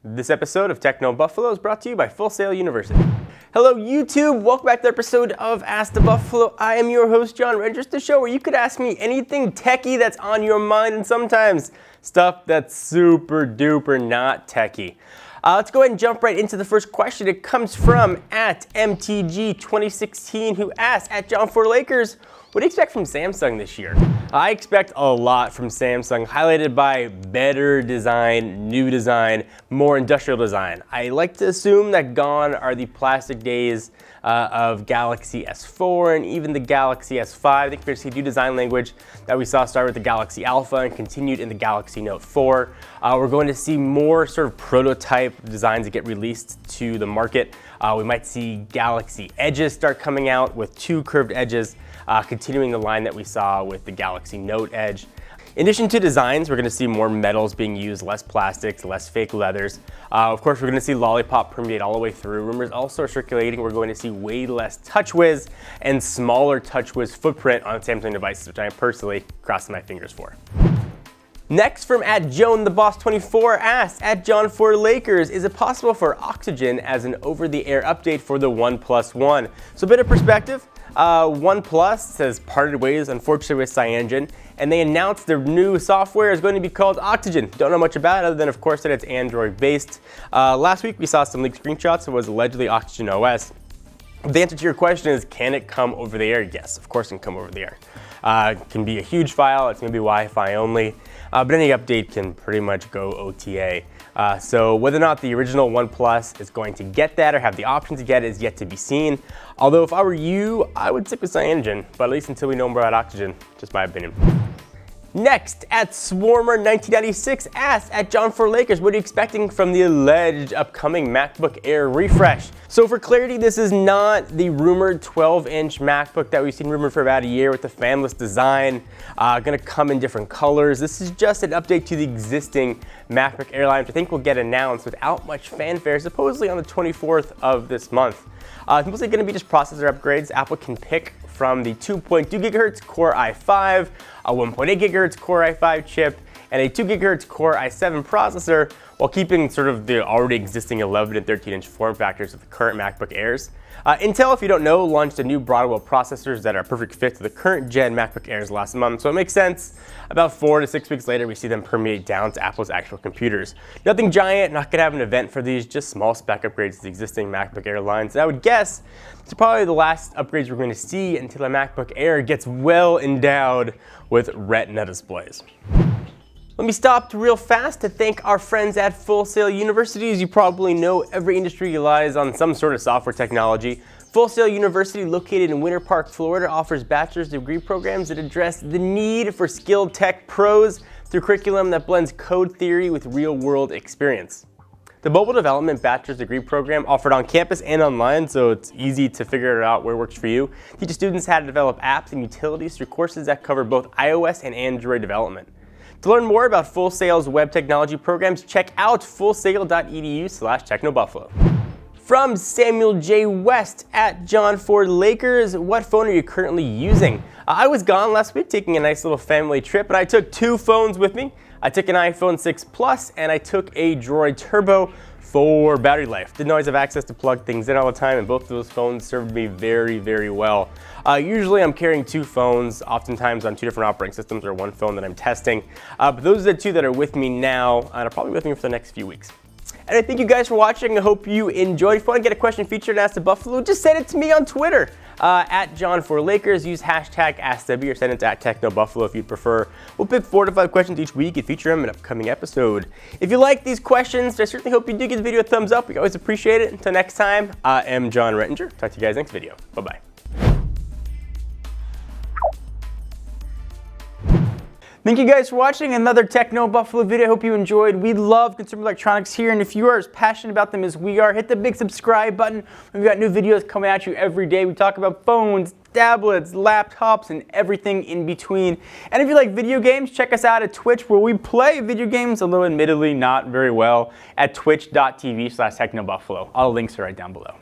This episode of Techno Buffalo is brought to you by Full Sail University. Hello YouTube, welcome back to the episode of Ask the Buffalo. I am your host John Rettinger, the show where you could ask me anything techie that's on your mind and sometimes stuff that's super duper not techie. Let's go ahead and jump right into the first question. It comes from @MTG2016 who asks, @John4Lakers, what do you expect from Samsung this year? I expect a lot from Samsung, highlighted by better design, new design, more industrial design. I like to assume that gone are the plastic days of Galaxy S4 and even the Galaxy S5. I think we're going to see new design language that we saw start with the Galaxy Alpha and continued in the Galaxy Note 4. We're going to see more sort of prototype designs that get released to the market. We might see Galaxy Edges start coming out with 2 curved edges, continuing the line that we saw with the Galaxy Note Edge. In addition to designs, we're going to see more metals being used, less plastics, less fake leathers. Of course, we're going to see Lollipop permeate all the way through. Rumors also are circulating we're going to see way less TouchWiz and smaller TouchWiz footprint on Samsung devices, which I am personally crossing my fingers for. Next from @JoanTheBoss24 asks, @John4Lakers, is it possible for Oxygen as an over-the-air update for the OnePlus One? So a bit of perspective. OnePlus has parted ways, unfortunately, with CyanogenMed, and they announced their new software is going to be called Oxygen. Don't know much about it other than, of course, that it's Android-based. Last week, we saw some leaked screenshots. It was allegedly Oxygen OS. The answer to your question is, can it come over the air? Yes, of course it can come over the air. It can be a huge file. It's going to be Wi-Fi only, but any update can pretty much go OTA. So whether or not the original OnePlus is going to get that or have the option to get it is yet to be seen. Although if I were you, I would stick with CyanogenMed, but at least until we know more about Oxygen, just my opinion. Next, @Swarmer1996 asks, @John4Lakers, what are you expecting from the alleged upcoming MacBook Air Refresh? So for clarity, this is not the rumored 12-inch MacBook that we've seen rumored for about a year with the fanless design, gonna come in different colors. This is just an update to the existing MacBook Air line, which I think will get announced without much fanfare, supposedly on the 24th of this month. It's mostly gonna be just processor upgrades. Apple can pick from the 2.2 GHz Core i5, a 1.8 GHz Core i5 chip, and a 2 GHz Core i7 processor, while keeping sort of the already existing 11 and 13-inch form factors of the current MacBook Airs. Intel, if you don't know, launched a new Broadwell processors that are a perfect fit to the current gen MacBook Airs last month, so it makes sense. About 4 to 6 weeks later, we see them permeate down to Apple's actual computers. Nothing giant, not gonna have an event for these, just small spec upgrades to the existing MacBook Air lines. And I would guess it's probably the last upgrades we're going to see until a MacBook Air gets well endowed with Retina displays. Let me stop real fast to thank our friends at Full Sail University. As you probably know, every industry relies on some sort of software technology. Full Sail University, located in Winter Park, Florida, offers bachelor's degree programs that address the need for skilled tech pros through curriculum that blends code theory with real-world experience. The mobile development bachelor's degree program, offered on campus and online, so it's easy to figure out where works for you, teaches students how to develop apps and utilities through courses that cover both iOS and Android development. To learn more about Full Sail's web technology programs, check out fullsail.edu/technobuffalo. From Samuel J. West, @John4Lakers, what phone are you currently using? I was gone last week taking a nice little family trip, and I took 2 phones with me. I took an iPhone 6 Plus, and I took a Droid Turbo for battery life. Didn't always have access to plug things in all the time, and both of those phones served me very, very well. Usually I'm carrying 2 phones, oftentimes on 2 different operating systems, or 1 phone that I'm testing. But those are the 2 that are with me now, and are probably with me for the next few weeks. And I thank you guys for watching. I hope you enjoyed. If you want to get a question featured in Ask the Buffalo, just send it to me on Twitter, @John4Lakers. Use hashtag AskTheBee or send it to @TechnoBuffalo if you'd prefer. We'll pick 4 to 5 questions each week and feature them in an upcoming episode. If you like these questions, I certainly hope you do give the video a thumbs up. We always appreciate it. Until next time, I am John Rettinger. Talk to you guys next video. Bye-bye. Thank you guys for watching another Techno Buffalo video. I hope you enjoyed. We love consumer electronics here, and if you are as passionate about them as we are, hit the big subscribe button. We've got new videos coming at you every day. We talk about phones, tablets, laptops, and everything in between. And if you like video games, check us out at Twitch, where we play video games, although admittedly not very well, at twitch.tv/technobuffalo. All the links are right down below.